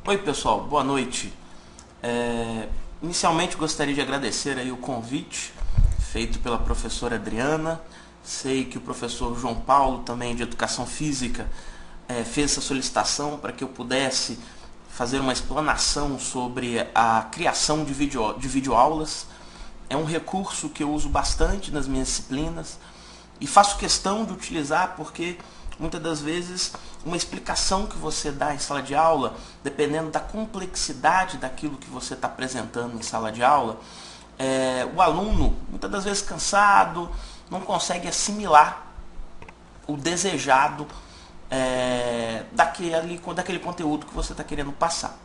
Oi pessoal, boa noite. Inicialmente gostaria de agradecer aí o convite feito pela professora Adriana. Sei que o professor João Paulo, também de Educação Física, fez essa solicitação para que eu pudesse fazer uma explanação sobre a criação de videoaulas. É um recurso que eu uso bastante nas minhas disciplinas e faço questão de utilizar porque muitas das vezes uma explicação que você dá em sala de aula, dependendo da complexidade daquilo que você está apresentando em sala de aula, o aluno, muitas das vezes cansado, não consegue assimilar o desejado daquele conteúdo que você está querendo passar.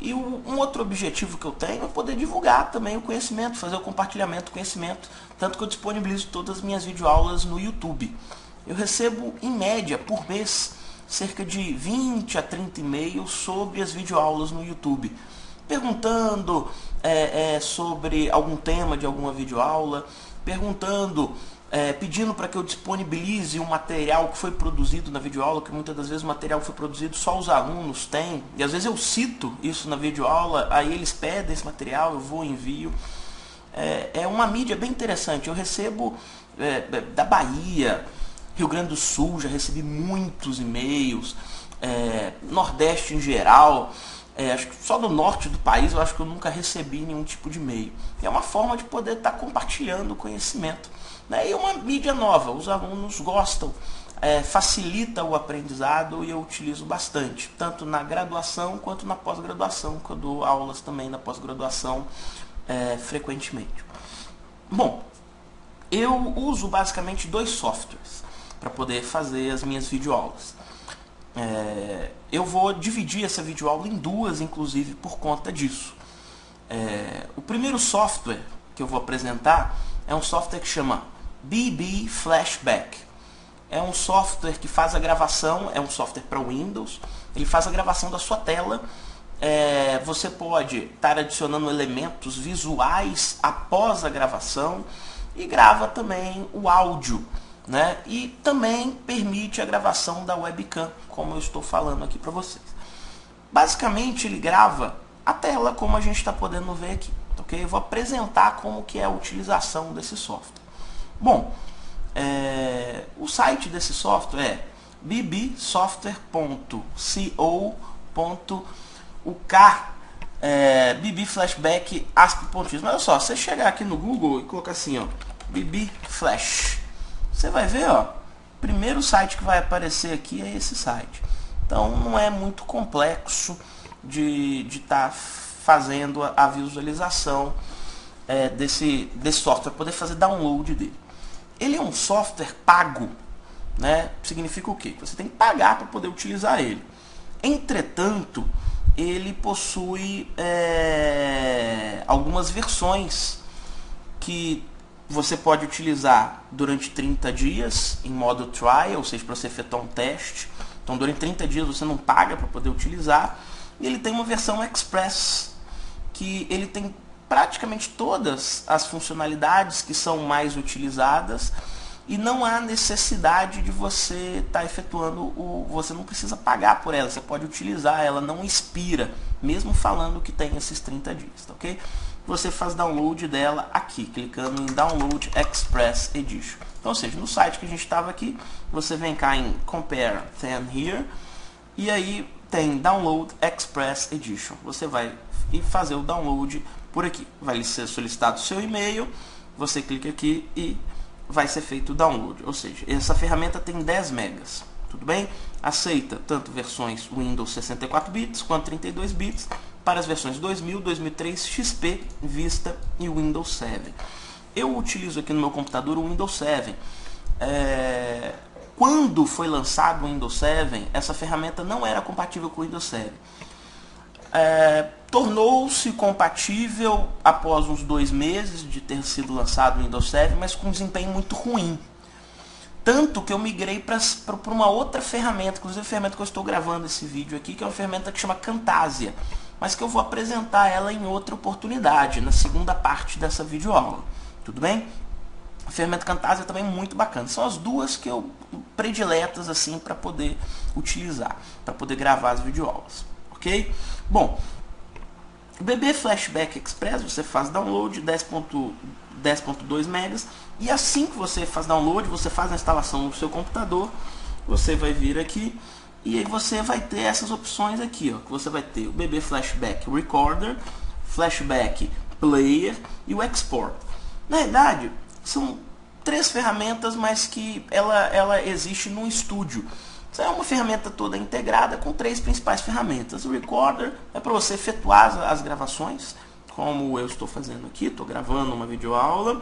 E um outro objetivo que eu tenho é poder divulgar também o conhecimento, fazer o compartilhamento do conhecimento, tanto que eu disponibilizo todas as minhas videoaulas no YouTube. Eu recebo, em média, por mês, cerca de 20 a 30 e-mails sobre as videoaulas no YouTube, perguntando sobre algum tema de alguma videoaula, pedindo para que eu disponibilize um material que foi produzido na videoaula, que muitas das vezes o material que foi produzido só os alunos têm, e às vezes eu cito isso na videoaula, aí eles pedem esse material, eu vou e envio. É uma mídia bem interessante. Eu recebo da Bahia, Rio Grande do Sul, já recebi muitos e-mails, Nordeste em geral, acho que só do norte do país eu acho que eu nunca recebi nenhum tipo de e-mail. É uma forma de poder estar compartilhando o conhecimento. E é uma mídia nova, os alunos gostam, facilita o aprendizado e eu utilizo bastante, tanto na graduação quanto na pós-graduação, que eu dou aulas também na pós-graduação frequentemente. Bom, eu uso basicamente dois softwares para poder fazer as minhas videoaulas. Eu vou dividir essa videoaula em duas, inclusive, por conta disso. O primeiro software que eu vou apresentar é um software que chama BB Flashback. É um software que faz a gravação, é um software para Windows, ele faz a gravação da sua tela. Você pode estar adicionando elementos visuais após a gravação e grava também o áudio, né? E também permite a gravação da webcam, como eu estou falando aqui para vocês. Basicamente ele grava a tela como a gente está podendo ver aqui, ok? Eu vou apresentar como que é a utilização desse software. Bom, o site desse software é bbsoftware.co.uk, BB Flashback ASP.x. Mas olha só, se você chegar aqui no Google e colocar assim, ó, BB Flash, você vai ver, ó, o primeiro site que vai aparecer aqui é esse site. Então não é muito complexo de estar fazendo a visualização desse software, poder fazer download dele. Ele é um software pago, né? Significa o quê? Você tem que pagar para poder utilizar ele. Entretanto, ele possui algumas versões que você pode utilizar durante 30 dias em modo trial, ou seja, para você efetuar um teste. Então, durante 30 dias você não paga para poder utilizar. E ele tem uma versão Express, que ele tem praticamente todas as funcionalidades que são mais utilizadas e não há necessidade de você estar efetuando você não precisa pagar por ela, você pode utilizar, ela não expira, mesmo falando que tem esses 30 dias, tá ok? Você faz download dela aqui, clicando em Download Express Edition. Então, ou seja, no site que a gente estava aqui, você vem cá em Compare Then Here e aí tem Download Express Edition. Você vai fazer o download por aqui. Vai lhe ser solicitado o seu e-mail, você clica aqui e vai ser feito o download. Ou seja, essa ferramenta tem 10 megas. Tudo bem? Aceita tanto versões Windows 64 bits quanto 32 bits para as versões 2000, 2003, XP, Vista e Windows 7. Eu utilizo aqui no meu computador o Windows 7. Quando foi lançado o Windows 7, essa ferramenta não era compatível com o Windows 7. Tornou-se compatível após uns 2 meses de ter sido lançado o Windows 7, mas com um desempenho muito ruim. Tanto que eu migrei para uma outra ferramenta, inclusive a ferramenta que eu estou gravando esse vídeo aqui, que é uma ferramenta que chama Camtasia, mas que eu vou apresentar ela em outra oportunidade, na segunda parte dessa videoaula. Tudo bem? A ferramenta Camtasia também é muito bacana. São as duas que eu prediletas assim para poder utilizar, para poder gravar as videoaulas. ok? Bom, o BB Flashback Express, você faz download 10.2 megas, e assim que você faz download, você faz a instalação no seu computador, você vai vir aqui e aí você vai ter essas opções aqui, ó, que você vai ter o BB Flashback Recorder, Flashback Player e o Export. Na verdade, são 3 ferramentas, mas que ela existe no estúdio. Isso é uma ferramenta toda integrada com 3 principais ferramentas. O Recorder é para você efetuar as gravações, como eu estou fazendo aqui, estou gravando uma videoaula.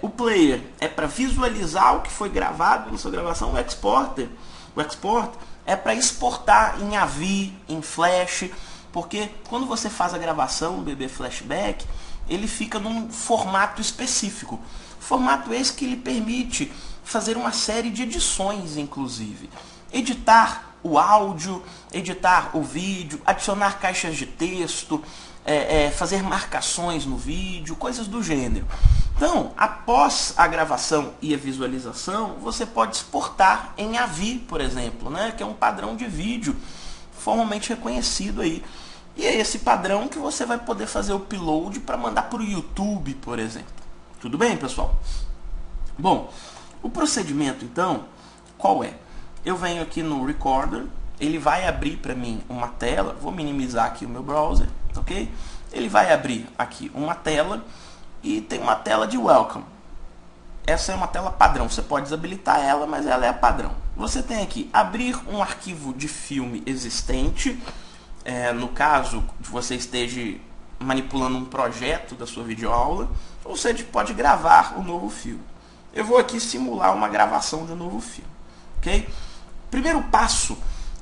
O Player é para visualizar o que foi gravado na sua gravação. O Export é para exportar em AVI, em Flash, porque quando você faz a gravação do BB Flashback, ele fica num formato específico. Formato esse que lhe permite fazer uma série de edições, inclusive. Editar o áudio, editar o vídeo, adicionar caixas de texto, fazer marcações no vídeo, coisas do gênero. Então, após a gravação e a visualização, você pode exportar em AVI, por exemplo, né, que é um padrão de vídeo formalmente reconhecido aí. E é esse padrão que você vai poder fazer o upload para mandar para o YouTube, por exemplo. Tudo bem, pessoal? Bom, o procedimento, então, qual é? Eu venho aqui no Recorder, ele vai abrir para mim uma tela, vou minimizar aqui o meu browser, ok? Ele vai abrir aqui uma tela e tem uma tela de Welcome. Essa é uma tela padrão, você pode desabilitar ela, mas ela é padrão. Você tem aqui, abrir um arquivo de filme existente, no caso de você esteja manipulando um projeto da sua videoaula, ou você pode gravar um novo filme. Eu vou aqui simular uma gravação de um novo filme, ok? Primeiro passo,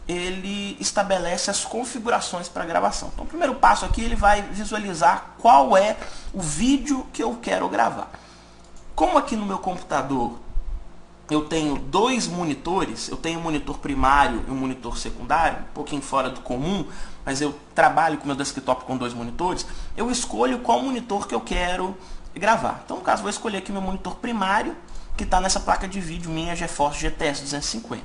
ele estabelece as configurações para gravação. Então, o primeiro passo aqui, ele vai visualizar qual é o vídeo que eu quero gravar. Como aqui no meu computador eu tenho 2 monitores, eu tenho um monitor primário e um monitor secundário, um pouquinho fora do comum, mas eu trabalho com meu desktop com 2 monitores, eu escolho qual monitor que eu quero gravar. Então, no caso, vou escolher aqui meu monitor primário, que está nessa placa de vídeo minha GeForce GTS 250.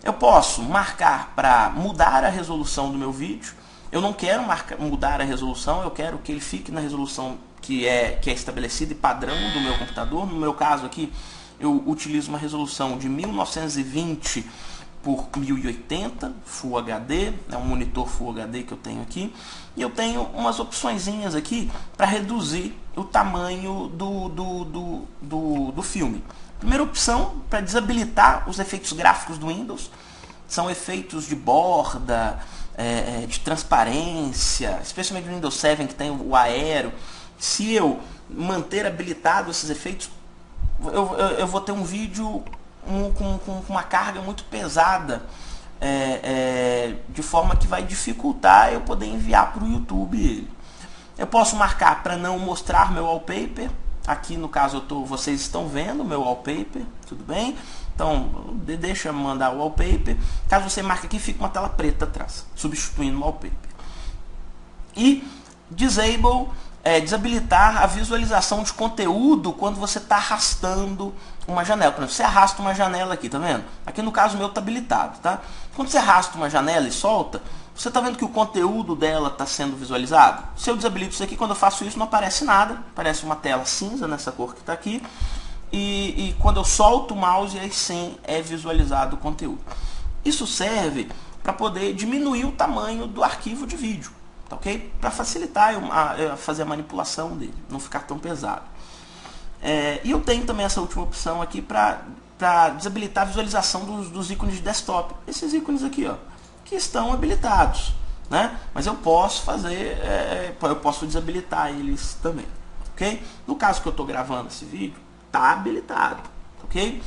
Eu posso marcar para mudar a resolução do meu vídeo. Eu não quero mudar a resolução, eu quero que ele fique na resolução que é estabelecida e padrão do meu computador. No meu caso aqui, eu utilizo uma resolução de 1920 por 1080 Full HD, é um monitor Full HD que eu tenho aqui, e eu tenho umas opçõezinhas aqui para reduzir o tamanho do filme. Primeira opção, para desabilitar os efeitos gráficos do Windows, são efeitos de borda, de transparência, especialmente no Windows 7 que tem o aero. Se eu manter habilitado esses efeitos, eu vou ter um vídeo com uma carga muito pesada, de forma que vai dificultar eu poder enviar para o YouTube ele. Eu posso marcar para não mostrar meu wallpaper. Aqui no caso vocês estão vendo meu wallpaper, tudo bem? Então deixa eu mandar o wallpaper. Caso você marque aqui, fica uma tela preta atrás, substituindo o wallpaper. E disable, desabilitar a visualização de conteúdo quando você está arrastando uma janela. Por exemplo, você arrasta uma janela aqui, tá vendo? Aqui no caso o meu está habilitado, tá? Quando você arrasta uma janela e solta, você está vendo que o conteúdo dela está sendo visualizado? Se eu desabilito isso aqui, quando eu faço isso não aparece nada, aparece uma tela cinza nessa cor que está aqui, e quando eu solto o mouse, aí sim é visualizado o conteúdo. Isso serve para poder diminuir o tamanho do arquivo de vídeo, tá ok? Para facilitar fazer a manipulação dele, não ficar tão pesado. E eu tenho também essa última opção aqui para desabilitar a visualização dos ícones de desktop. Esses ícones aqui, ó, que estão habilitados, né? Mas eu posso fazer, eu posso desabilitar eles também, ok? No caso que eu estou gravando esse vídeo, está habilitado, ok?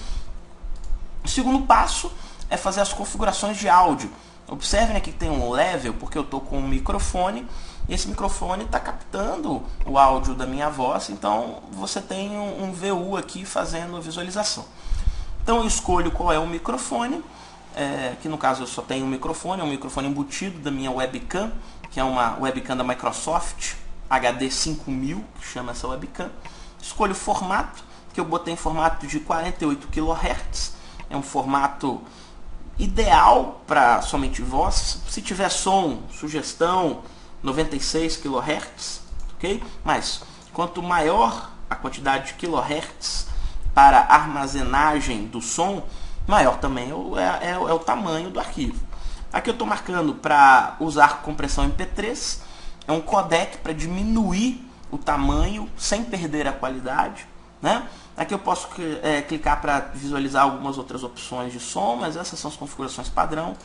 O segundo passo é fazer as configurações de áudio. Observem aqui que tem um level, porque eu estou com um microfone, e esse microfone está captando o áudio da minha voz, então você tem um VU aqui fazendo a visualização. Então eu escolho qual é o microfone, que no caso eu só tenho um microfone, é um microfone embutido da minha webcam, que é uma webcam da Microsoft, HD 5000, que chama essa webcam. Escolho o formato, que eu botei em formato de 48 kHz, é um formato ideal para somente voz. Se tiver som, sugestão, 96 kHz, ok? Mas quanto maior a quantidade de kHz para armazenagem do som, maior também é o tamanho do arquivo. Aqui eu estou marcando para usar compressão MP3, é um codec para diminuir o tamanho sem perder a qualidade, né? Aqui eu posso clicar para visualizar algumas outras opções de som, mas essas são as configurações padrão.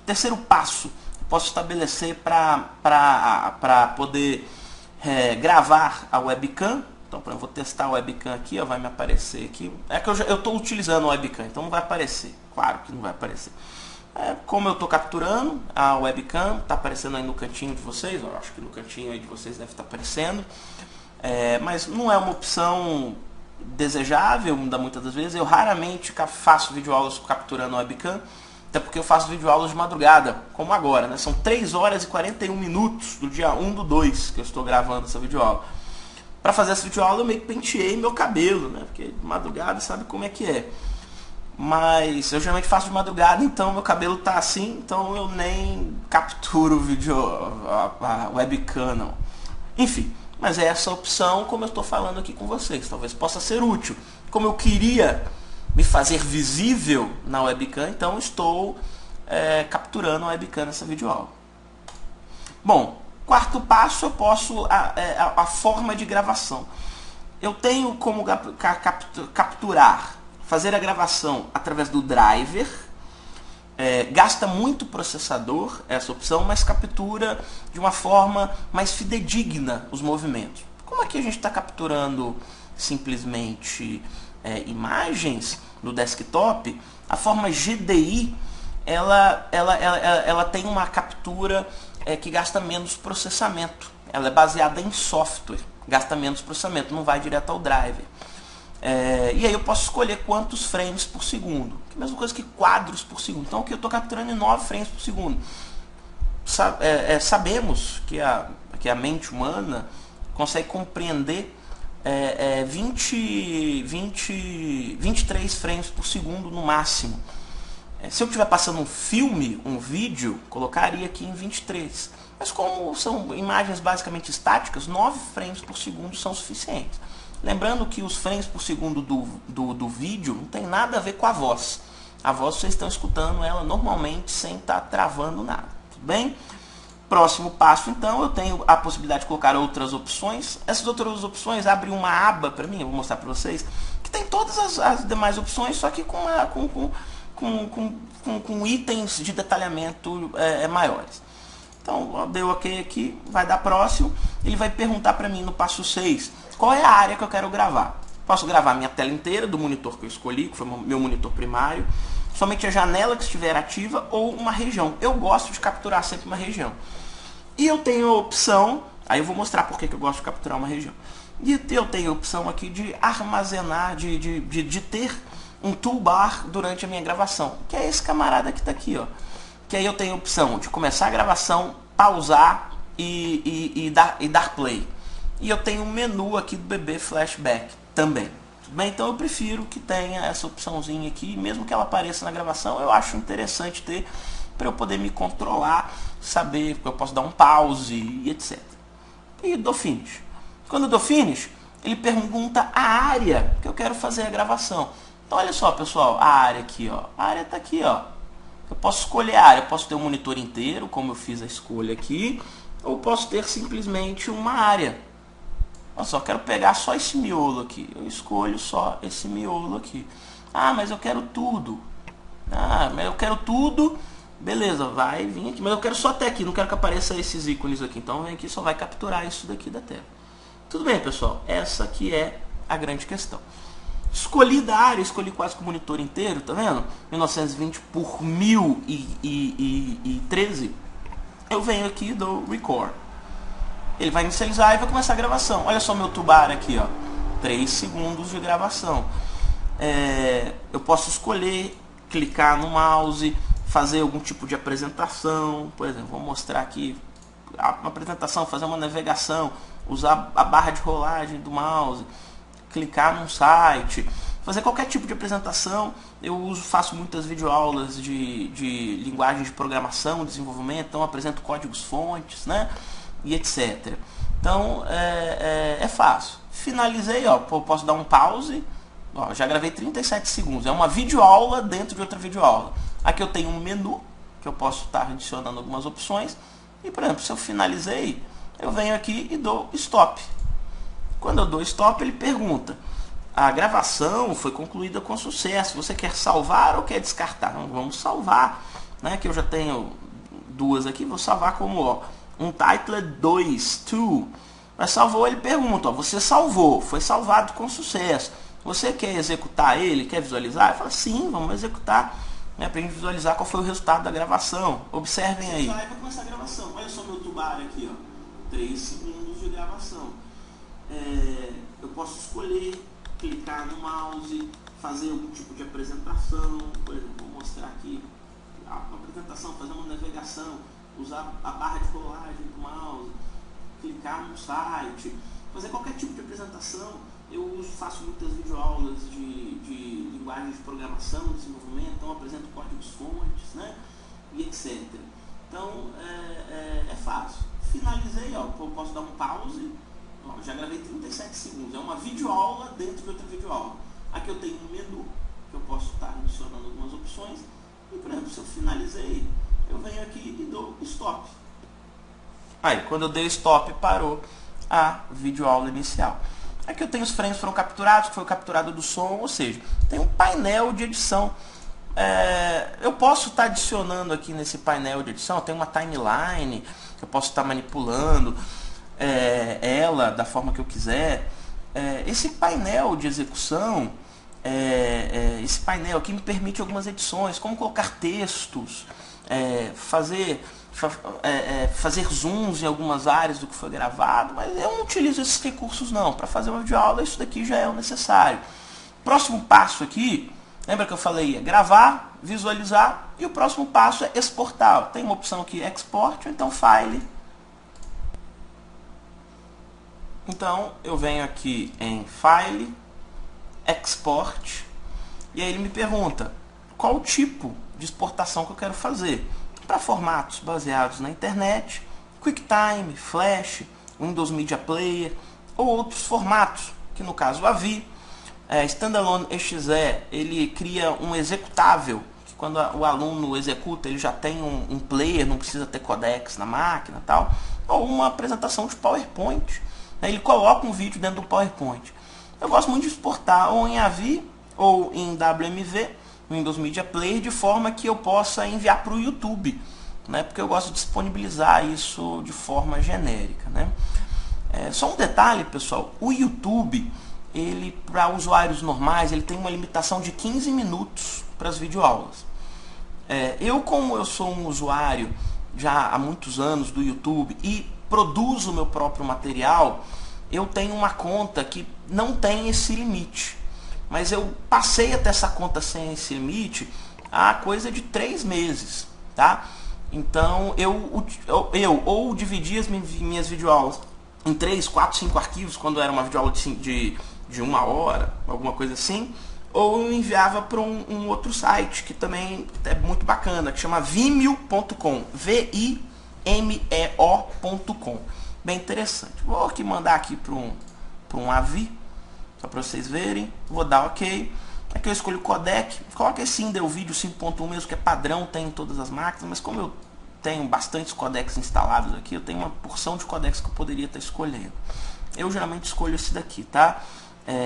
Terceiro passo, posso estabelecer para poder gravar a webcam. Então, eu vou testar a webcam aqui, ó, vai me aparecer aqui. É que eu estou utilizando a webcam, então não vai aparecer. Claro que não vai aparecer. Como eu estou capturando a webcam, está aparecendo aí no cantinho de vocês. Eu acho que no cantinho aí de vocês deve estar aparecendo. Mas não é uma opção desejável, muitas das vezes. Eu raramente faço videoaulas capturando a webcam, até porque eu faço videoaulas de madrugada, como agora, né? São 3 horas e 41 minutos do dia 1/2 que eu estou gravando essa videoaula. Para fazer essa videoaula eu meio que penteei meu cabelo, né? Porque de madrugada sabe como é que é. Mas eu geralmente faço de madrugada, então meu cabelo tá assim, então eu nem capturo o vídeo, a webcam não. Enfim, mas é essa opção como eu estou falando aqui com vocês. Talvez possa ser útil. Como eu queria me fazer visível na webcam, então estou capturando a webcam nessa videoaula. Bom, quarto passo, eu posso a forma de gravação. Eu tenho como capturar, fazer a gravação através do driver. Gasta muito processador essa opção, mas captura de uma forma mais fidedigna os movimentos. Como aqui a gente está capturando simplesmente imagens no desktop, a forma GDI ela tem uma captura que gasta menos processamento. Ela é baseada em software, gasta menos processamento, não vai direto ao driver. E aí eu posso escolher quantos frames por segundo, que é a mesma coisa que quadros por segundo. Então aqui eu estou capturando em 9 frames por segundo. Sabemos que a mente humana consegue compreender 23 frames por segundo no máximo. Se eu estiver passando um filme, um vídeo, colocaria aqui em 23. Mas como são imagens basicamente estáticas, 9 frames por segundo são suficientes. Lembrando que os frames por segundo do vídeo não tem nada a ver com a voz. A voz vocês estão escutando ela normalmente sem estar travando nada. Tudo bem? Próximo passo, então, eu tenho a possibilidade de colocar outras opções. Essas outras opções abrem uma aba para mim, eu vou mostrar para vocês, que tem todas as demais opções, só que com itens de detalhamento maiores. Então, deu ok aqui, vai dar próximo. Ele vai perguntar para mim no passo 6, qual é a área que eu quero gravar. Posso gravar minha tela inteira do monitor que eu escolhi, que foi meu monitor primário, somente a janela que estiver ativa ou uma região. Eu gosto de capturar sempre uma região. E eu tenho a opção, aí eu vou mostrar por que eu gosto de capturar uma região. E eu tenho a opção aqui de armazenar, de ter um toolbar durante a minha gravação, que é esse camarada que está aqui, ó. Que aí eu tenho a opção de começar a gravação, pausar e dar play. E eu tenho um menu aqui do BB Flashback também. Tudo bem? Então eu prefiro que tenha essa opçãozinha aqui, mesmo que ela apareça na gravação, eu acho interessante ter para eu poder me controlar, saber que eu posso dar um pause e etc. E dou finish. Quando eu dou finish, ele pergunta a área que eu quero fazer a gravação. Então olha só, pessoal, a área aqui, ó. A área está aqui, ó. Eu posso escolher a área, eu posso ter um monitor inteiro, como eu fiz a escolha aqui, ou posso ter simplesmente uma área. Olha só, eu quero pegar só esse miolo aqui. Eu escolho só esse miolo aqui. Ah, mas eu quero tudo. Ah, mas eu quero tudo. Beleza, vai vir aqui. Mas eu quero só até aqui, não quero que apareça esses ícones aqui. Então vem aqui, só vai capturar isso daqui da tela. Tudo bem, pessoal? Essa aqui é a grande questão. Escolhi da área, escolhi quase que o monitor inteiro, tá vendo? 1920 por 1013. Eu venho aqui do Record. Ele vai inicializar e vai começar a gravação. Olha só meu toolbar aqui, ó. 3 segundos de gravação. Eu posso escolher, clicar no mouse, fazer algum tipo de apresentação. Por exemplo, vou mostrar aqui uma apresentação, fazer uma navegação, usar a barra de rolagem do mouse, clicar num site, fazer qualquer tipo de apresentação. Eu faço muitas videoaulas de linguagem de programação, desenvolvimento, então apresento códigos-fontes, né? E etc. Então é fácil. Finalizei, ó, posso dar um pause. Ó, já gravei 37 segundos. É uma videoaula dentro de outra videoaula. Aqui eu tenho um menu que eu posso estar adicionando algumas opções. E, por exemplo, se eu finalizei, eu venho aqui e dou stop. Quando eu dou stop, ele pergunta: a gravação foi concluída com sucesso. Você quer salvar ou quer descartar? Não, vamos salvar, né? Que eu já tenho duas aqui. Vou salvar como, ó, Untitled 2. Mas salvou, ele pergunta: ó, você salvou, foi salvado com sucesso. Você quer executar ele? Quer visualizar? Ele fala: sim, vamos executar, né, para a gente visualizar qual foi o resultado da gravação. Observem aí. Vai começar a gravação. Olha só meu tubarão aqui, ó. 3 segundos de gravação. Eu posso escolher, clicar no mouse, fazer algum tipo de apresentação. Por exemplo, vou mostrar aqui uma apresentação, fazer uma navegação, usar a barra de rolagem do mouse, clicar no site, fazer qualquer tipo de apresentação. Eu faço muitas videoaulas de linguagem de programação, desenvolvimento, então apresento códigos-fontes, né? E etc. Então é fácil. Finalizei, ó, eu posso dar um pause. Ó, já gravei 37 segundos. É uma videoaula dentro de outra videoaula. Aqui eu tenho um menu que eu posso estar adicionando algumas opções. E, por exemplo, se eu finalizei, eu venho aqui e dou stop. Aí, quando eu dei stop, parou a videoaula inicial. Aqui eu tenho os frames que foram capturados, que foi capturado do som, ou seja, tem um painel de edição. Eu posso estar adicionando aqui nesse painel de edição, tem uma timeline, eu posso estar manipulando ela da forma que eu quiser. Esse painel de execução, esse painel aqui me permite algumas edições, como colocar textos, fazer zooms em algumas áreas do que foi gravado, mas eu não utilizo esses recursos não. Para fazer uma videoaula, isso daqui já é o necessário. Próximo passo aqui, lembra que eu falei, é gravar, visualizar, e o próximo passo é exportar. Tem uma opção aqui, export, ou então file. Então eu venho aqui em file, export, e aí ele me pergunta qual o tipo de exportação que eu quero fazer. Para formatos baseados na internet, QuickTime, Flash, Windows Media Player ou outros formatos, que no caso o AVI, Standalone exe, ele cria um executável, que quando o aluno executa ele já tem um player, não precisa ter codecs na máquina e tal, ou uma apresentação de PowerPoint, né, ele coloca um vídeo dentro do PowerPoint. Eu gosto muito de exportar ou em AVI ou em WMV, Windows Media Player, de forma que eu possa enviar para o YouTube, né? Porque eu gosto de disponibilizar isso de forma genérica, né? Só um detalhe, pessoal, o YouTube, ele para usuários normais, ele tem uma limitação de 15 minutos para as videoaulas. Como eu sou um usuário já há muitos anos do YouTube e produzo o meu próprio material, eu tenho uma conta que não tem esse limite. Mas eu passei até essa conta sem esse limite há coisa de 3 meses, tá? Então eu ou dividi as minhas videoaulas em 3, 4, 5 arquivos, quando era uma videoaula de 1 hora, alguma coisa assim, ou eu enviava para um outro site, que também é muito bacana, que chama vimeo.com, vimeo.com, bem interessante. Vou aqui mandar aqui para um AVI, só para vocês verem. Vou dar OK. Aqui eu escolho o codec. Coloque esse Indel Video 5.1 mesmo, que é padrão, tem em todas as máquinas. Mas como eu tenho bastantes codecs instalados aqui, eu tenho uma porção de codecs que eu poderia estar escolhendo. Eu geralmente escolho esse daqui, tá?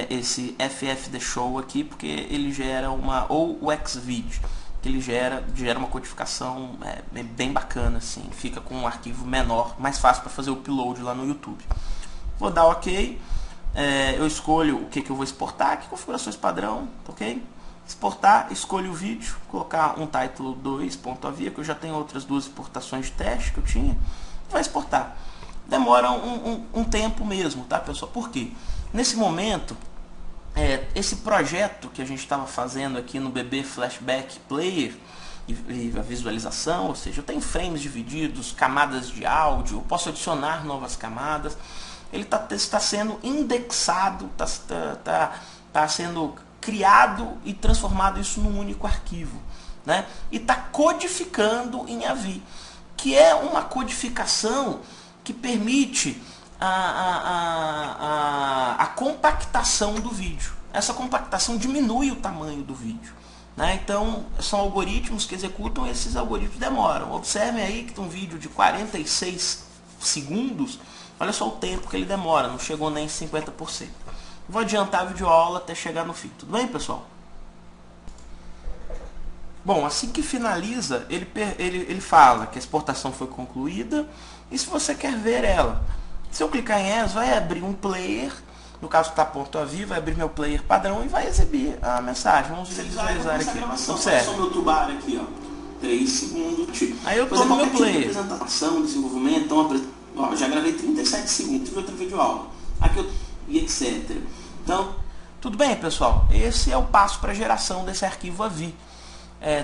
Esse FF The Show aqui, porque ele gera ou o Xvid, que ele gera uma codificação bem bacana, assim. Fica com um arquivo menor, mais fácil para fazer o upload lá no YouTube. Vou dar OK. Eu escolho o que eu vou exportar, aqui configurações padrão, ok? Exportar, escolho o vídeo, colocar um título 2.avia, que eu já tenho outras 2 exportações de teste que eu tinha, vai exportar. Demora um tempo mesmo, tá, pessoal? Por quê? Nesse momento, esse projeto que a gente estava fazendo aqui no BB Flashback Player, e a visualização, ou seja, eu tenho frames divididos, camadas de áudio, eu posso adicionar novas camadas. Ele está sendo indexado, está sendo criado e transformado isso num único arquivo, né? E está codificando em AVI, que é uma codificação que permite a compactação do vídeo. Essa compactação diminui o tamanho do vídeo, né? Então, são algoritmos que executam, esses algoritmos demoram. Observem aí que tem um vídeo de 46 segundos, olha só o tempo que ele demora, não chegou nem 50%. Vou adiantar a videoaula até chegar no fim. Tudo bem, pessoal? Bom, assim que finaliza, ele fala que a exportação foi concluída e se você quer ver ela. Se eu clicar em ES, vai abrir um player, no caso que está .avi, vai abrir meu player padrão e vai exibir a mensagem. Vamos visualizar aqui. Observe. Só meu tubar aqui, ó. 3 segundos. Aí eu estou no meu player. Apresentação, desenvolvimento, então, ó, já gravei 37 segundos de outra videoaula. Aqui eu, e etc. Então, tudo bem, pessoal? Esse é o passo para a geração desse arquivo AVI.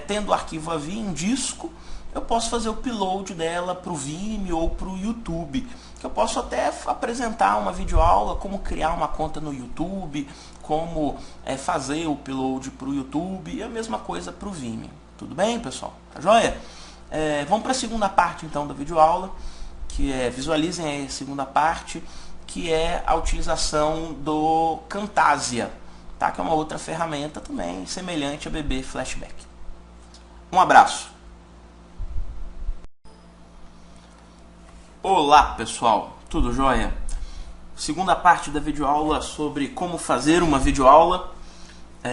Tendo o arquivo AVI em disco, eu posso fazer o upload dela para o Vimeo ou para o YouTube. Eu posso até apresentar uma videoaula, como criar uma conta no YouTube, como fazer o upload para o YouTube e a mesma coisa para o Vimeo. Tudo bem, pessoal? Tá joia? Vamos para a segunda parte então da videoaula, que visualizem a segunda parte, que é a utilização do Camtasia, tá? Que é uma outra ferramenta também semelhante a BB Flashback. Um abraço! Olá, pessoal! Tudo jóia? Segunda parte da videoaula sobre como fazer uma videoaula,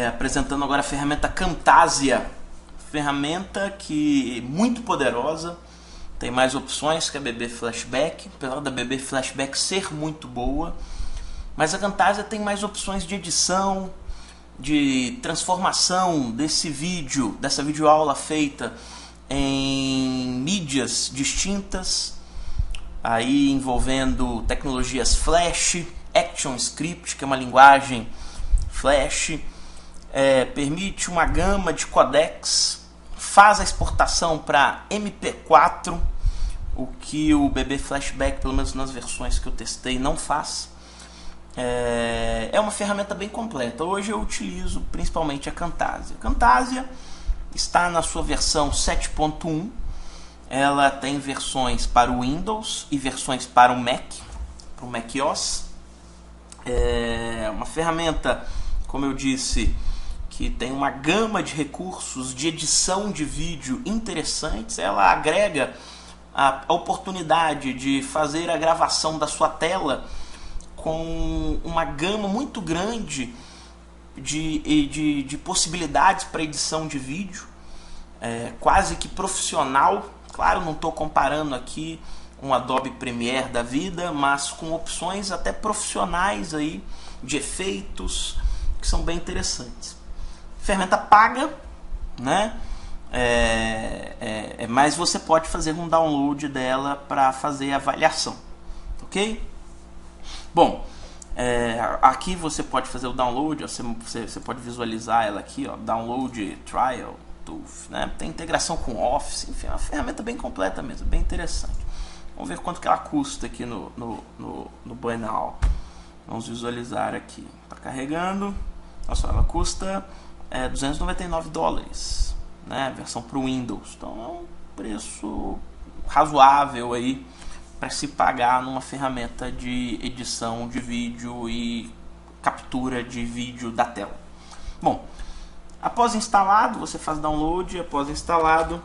apresentando agora a ferramenta Camtasia, ferramenta que é muito poderosa, tem mais opções que a BB Flashback, apesar da BB Flashback ser muito boa, mas a Camtasia tem mais opções de edição, de transformação desse vídeo, dessa videoaula feita em mídias distintas, aí envolvendo tecnologias Flash, ActionScript, que é uma linguagem Flash, permite uma gama de codecs, faz a exportação para MP4, o que o BB Flashback, pelo menos nas versões que eu testei, não faz. É uma ferramenta bem completa. Hoje eu utilizo principalmente a Camtasia. A Camtasia está na sua versão 7.1. Ela tem versões para o Windows e versões para o Mac, para o macOS. É uma ferramenta, como eu disse, que tem uma gama de recursos de edição de vídeo interessantes. Ela agrega a oportunidade de fazer a gravação da sua tela com uma gama muito grande de possibilidades para edição de vídeo, quase que profissional. Claro, não estou comparando aqui um Adobe Premiere da vida, mas com opções até profissionais aí, de efeitos, que são bem interessantes. Ferramenta paga, né? Mas você pode fazer um download dela para fazer a avaliação, ok? Bom, aqui você pode fazer o download, você pode visualizar ela aqui, ó, download trial tool, né? Tem integração com Office, enfim, é uma ferramenta bem completa mesmo, bem interessante. Vamos ver quanto que ela custa aqui no Buy Now. Vamos visualizar aqui, está carregando. Olha só, ela custa $299, né? Versão para o Windows, então é um preço razoável aí para se pagar numa ferramenta de edição de vídeo e captura de vídeo da tela. Bom, após instalado, você faz download. Após instalado,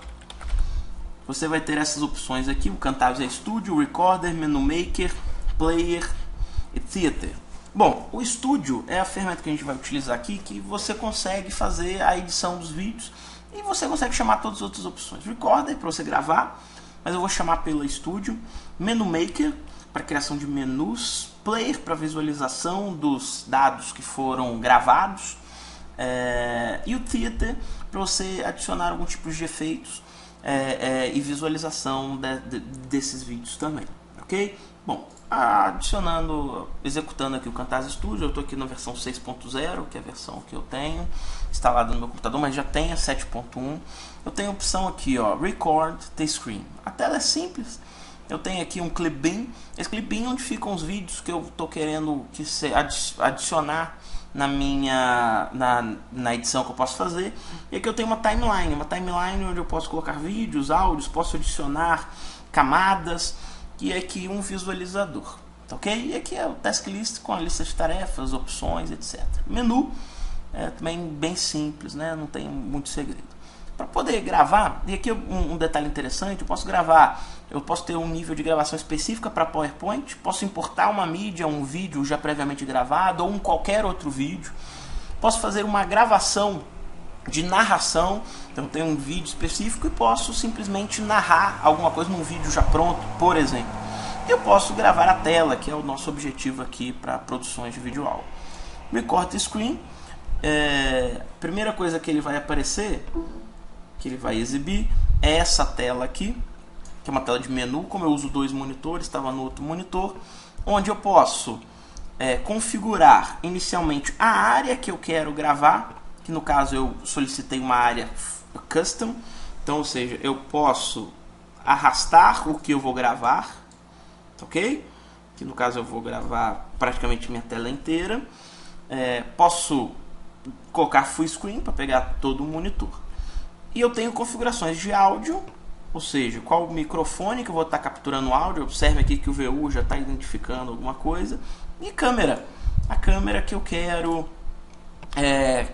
você vai ter essas opções aqui: o Camtasia Studio, Recorder, Menu Maker, Player e Theater. Bom, o Studio é a ferramenta que a gente vai utilizar aqui, que você consegue fazer a edição dos vídeos e você consegue chamar todas as outras opções. Recorder para você gravar, mas eu vou chamar pela Studio. Menu Maker para criação de menus. Player para visualização dos dados que foram gravados. E o Theater para você adicionar algum tipo de efeitos e visualização desses vídeos também, ok? Bom, executando aqui o Camtasia Studio, eu estou aqui na versão 6.0, que é a versão que eu tenho instalada no meu computador, mas já tem a 7.1. Eu tenho a opção aqui, ó, Record the Screen. A tela é simples. Eu tenho aqui um clipbin. Esse clipbin é onde ficam os vídeos que eu estou querendo adicionar na edição que eu posso fazer. E aqui eu tenho uma timeline onde eu posso colocar vídeos, áudios, posso adicionar camadas, e aqui um visualizador, tá ok? E aqui é o task list com a lista de tarefas, opções, etc. Menu é também bem simples, né? Não tem muito segredo. Para poder gravar, e aqui um detalhe interessante, eu posso ter um nível de gravação específica para PowerPoint, posso importar uma mídia, um vídeo já previamente gravado, ou qualquer outro vídeo, posso fazer uma gravação de narração, então tem um vídeo específico e posso simplesmente narrar alguma coisa num vídeo já pronto, por exemplo. Eu posso gravar a tela, que é o nosso objetivo aqui para produções de vídeo aula. Record screen, primeira coisa que ele vai aparecer, que ele vai exibir, é essa tela aqui, que é uma tela de menu. Como eu uso 2 monitores, estava no outro monitor, onde eu posso configurar inicialmente a área que eu quero gravar, que no caso eu solicitei uma área custom, então, ou seja, eu posso arrastar o que eu vou gravar, ok? Que no caso eu vou gravar praticamente minha tela inteira. Posso colocar full screen para pegar todo o monitor. E eu tenho configurações de áudio, ou seja, qual o microfone que eu vou estar capturando o áudio. Observe aqui que o VU já está identificando alguma coisa. E câmera, a câmera que eu quero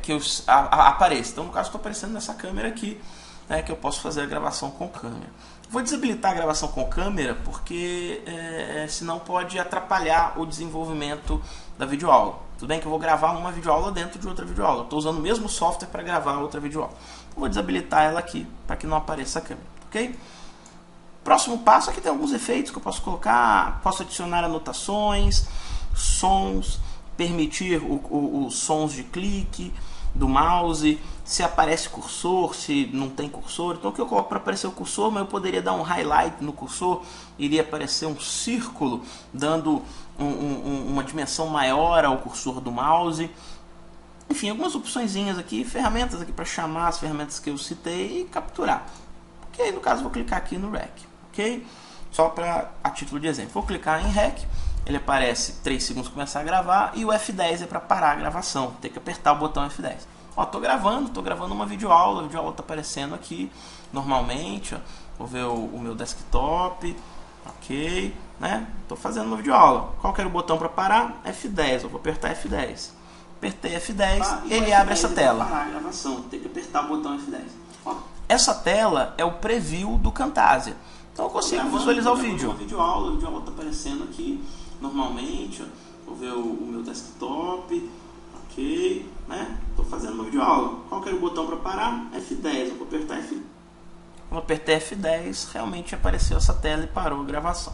que apareça. Então, no caso, estou aparecendo nessa câmera aqui, né, que eu posso fazer a gravação com câmera. Vou desabilitar a gravação com câmera porque senão pode atrapalhar o desenvolvimento da videoaula. Tudo bem que eu vou gravar uma videoaula dentro de outra videoaula. Estou usando o mesmo software para gravar outra videoaula. Vou desabilitar ela aqui para que não apareça a câmera, ok? Próximo passo, aqui tem alguns efeitos que eu posso colocar. Posso adicionar anotações, sons, permitir os sons de clique do mouse, se aparece cursor, se não tem cursor. Então o que eu coloco para aparecer o cursor, mas eu poderia dar um highlight no cursor, iria aparecer um círculo dando uma dimensão maior ao cursor do mouse. Enfim, algumas opçõezinhas aqui, ferramentas aqui para chamar as ferramentas que eu citei e capturar. Ok, no caso vou clicar aqui no REC, ok? Só a título de exemplo, vou clicar em REC, ele aparece 3 segundos começar a gravar e o F10 é para parar a gravação, tem que apertar o botão F10. Ó, tô gravando uma videoaula, a videoaula tá aparecendo aqui normalmente, ó. Vou ver o meu desktop, ok, né? Tô fazendo uma videoaula. Qual que era o botão para parar? F10, eu vou apertar F10. Apertei F10, ele abre essa tela. Parar a gravação, tem que apertar o botão F10. Ó. Essa tela é o preview do Camtasia. Então eu consigo visualizar o vídeo. A videoaula está aparecendo aqui normalmente. Ó. Vou ver o meu desktop, ok, né? Estou fazendo uma videoaula. Qual que era o botão para parar? F10. Eu vou apertar F10. Quando eu apertei F10, realmente apareceu essa tela e parou a gravação.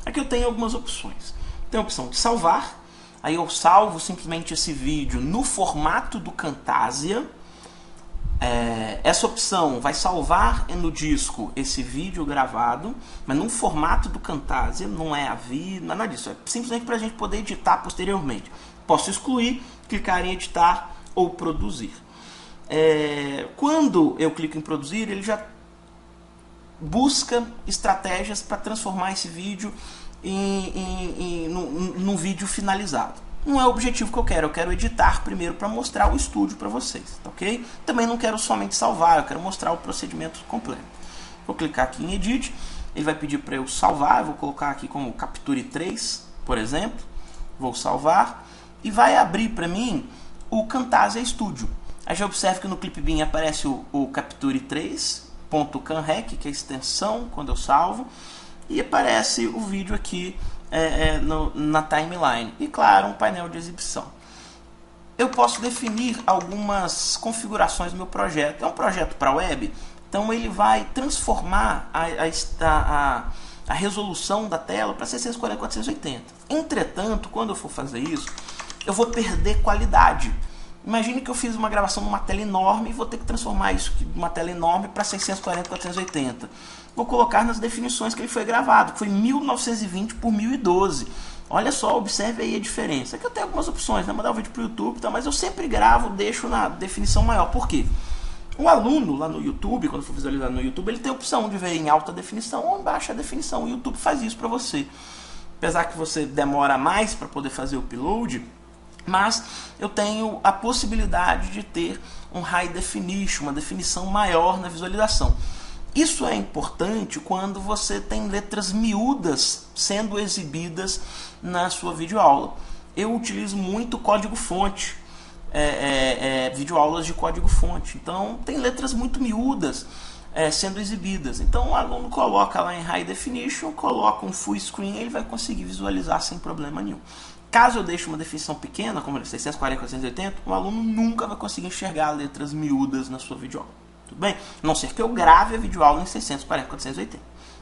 Aqui eu tenho algumas opções. Tem a opção de salvar. Aí eu salvo simplesmente esse vídeo no formato do Camtasia. Essa opção vai salvar no disco esse vídeo gravado, mas num formato do Camtasia, não é AVI, nada disso. É simplesmente para a gente poder editar posteriormente. Posso excluir, clicar em editar ou produzir. Quando eu clico em produzir, ele já busca estratégias para transformar esse vídeo num vídeo finalizado. Não é o objetivo que eu quero editar primeiro para mostrar o estúdio para vocês, tá ok? Também não quero somente salvar, eu quero mostrar o procedimento completo. Vou clicar aqui em Edit, ele vai pedir para eu salvar, eu vou colocar aqui como Capture 3, por exemplo, vou salvar, e vai abrir para mim o Camtasia Studio. Aí já observe que no Clipbeam aparece o Capture 3.canrec, que é a extensão quando eu salvo, e aparece o vídeo aqui na timeline. E claro, um painel de exibição. Eu posso definir algumas configurações do meu projeto. É um projeto para web, então ele vai transformar a resolução da tela para 640x480. Entretanto, quando eu for fazer isso, eu vou perder qualidade. Imagine que eu fiz uma gravação numa tela enorme e vou ter que transformar isso de uma tela enorme para 640x480. Vou colocar nas definições que ele foi gravado, que foi 1920 por 1012. Olha só, observe aí a diferença. Aqui eu tenho algumas opções, né? Mandar o vídeo para o YouTube, tá? Mas eu sempre gravo, deixo na definição maior. Por quê? O aluno lá no YouTube, quando for visualizar no YouTube, ele tem a opção de ver em alta definição ou em baixa definição. O YouTube faz isso para você. Apesar que você demora mais para poder fazer o upload, mas eu tenho a possibilidade de ter um high definition, uma definição maior na visualização. Isso é importante quando você tem letras miúdas sendo exibidas na sua videoaula. Eu utilizo muito código-fonte, videoaulas de código-fonte. Então, tem letras muito miúdas sendo exibidas. Então, o aluno coloca lá em High Definition, coloca um full screen, ele vai conseguir visualizar sem problema nenhum. Caso eu deixe uma definição pequena, como 640, 480, o aluno nunca vai conseguir enxergar letras miúdas na sua videoaula. Tudo bem? A não ser que eu grave a videoaula em 640, 480.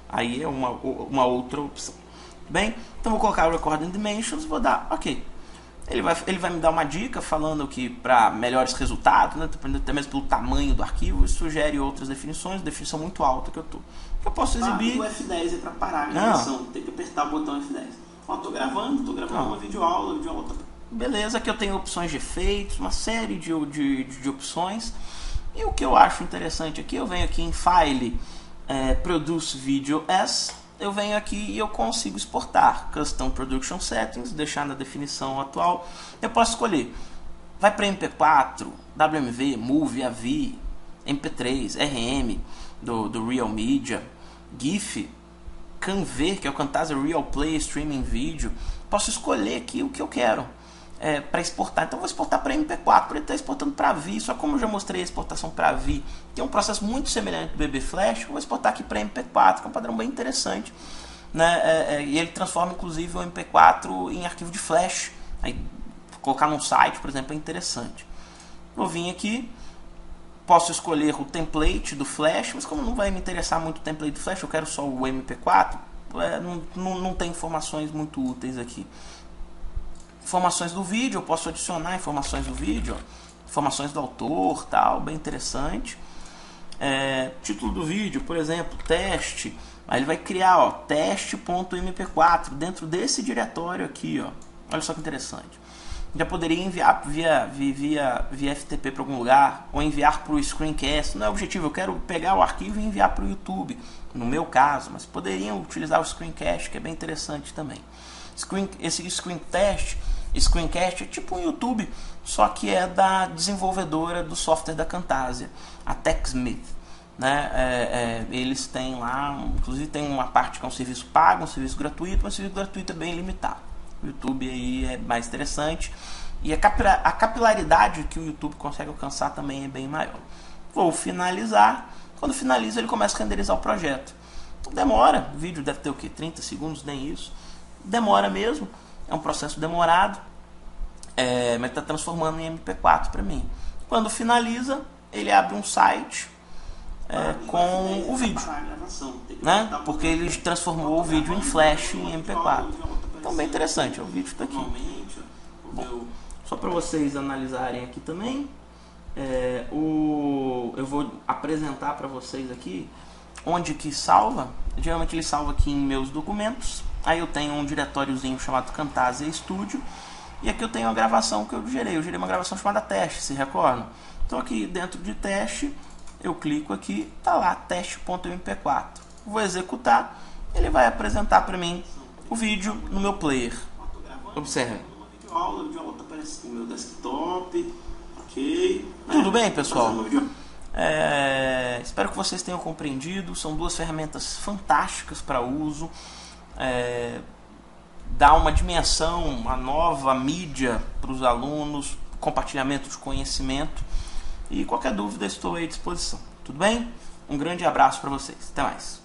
Aí é uma outra opção. Tudo bem? Então vou colocar o Recording Dimensions, vou dar OK. Ele vai me dar uma dica falando que para melhores resultados, né, até mesmo pelo tamanho do arquivo, ele sugere outras definições, definição muito alta que eu tô. Eu posso exibir. O F10 é para parar a gravação, tem que apertar o botão F10. Ó, tô gravando uma videoaula, Beleza, aqui eu tenho opções de efeitos, uma série de opções. E o que eu acho interessante aqui, eu venho aqui em File, Produce Video As, eu venho aqui e eu consigo exportar Custom Production Settings, deixar na definição atual. Eu posso escolher, vai para MP4, WMV, Movie, AV, MP3, RM, do Real Media, GIF, CanV, que é o Camtasia Real Play Streaming Video. Posso escolher aqui o que eu quero para exportar. Então eu vou exportar para MP4, ele está exportando para AVI, só como eu já mostrei a exportação para AVI, tem um processo muito semelhante do BB Flash, eu vou exportar aqui para MP4, que é um padrão bem interessante, né? E ele transforma inclusive o MP4 em arquivo de Flash. Aí, colocar num site, por exemplo, é interessante. Vou vir aqui, posso escolher o template do Flash, mas como não vai me interessar muito o template do Flash, eu quero só o MP4, não tem informações muito úteis aqui. Informações do vídeo, eu posso adicionar informações do vídeo, informações do autor, tal, bem interessante. Título do vídeo, por exemplo, teste. Aí ele vai criar, teste.mp4 dentro desse diretório aqui, ó. Olha só que interessante. Já poderia enviar via FTP para algum lugar, ou enviar para o screencast. Não é o objetivo, eu quero pegar o arquivo e enviar para o YouTube, no meu caso, mas poderiam utilizar o screencast, que é bem interessante também. Esse screencast é tipo um YouTube, só que é da desenvolvedora do software da Camtasia, a TechSmith, né? Eles têm lá, inclusive tem uma parte que é um serviço pago, um serviço gratuito, mas o serviço gratuito é bem limitado. O YouTube aí é mais interessante e a capilaridade que o YouTube consegue alcançar também é bem maior. Vou finalizar. Quando finaliza, ele começa a renderizar o projeto. Demora, o vídeo deve ter o que? 30 segundos, nem isso. Demora mesmo, é um processo demorado, mas está transformando em MP4 para mim. Quando finaliza, ele abre um site com o vídeo, né? Porque ele transformou o vídeo em Flash e em MP4. Então, bem interessante, o vídeo está aqui. Bom, só para vocês analisarem aqui também, eu vou apresentar para vocês aqui onde que salva. Geralmente ele salva aqui em meus documentos. Aí eu tenho um diretóriozinho chamado Camtasia Studio. E aqui eu tenho a gravação que eu gerei. Eu gerei uma gravação chamada teste, se recordam? Então aqui dentro de teste, eu clico aqui, tá lá, teste.mp4. Vou executar, ele vai apresentar para mim o vídeo no meu player. Observe. O meu desktop, ok. Tudo bem, pessoal? Espero que vocês tenham compreendido. São duas ferramentas fantásticas para uso. Dá uma dimensão, uma nova mídia para os alunos, compartilhamento de conhecimento. E qualquer dúvida estou aí à disposição. Tudo bem? Um grande abraço para vocês. Até mais.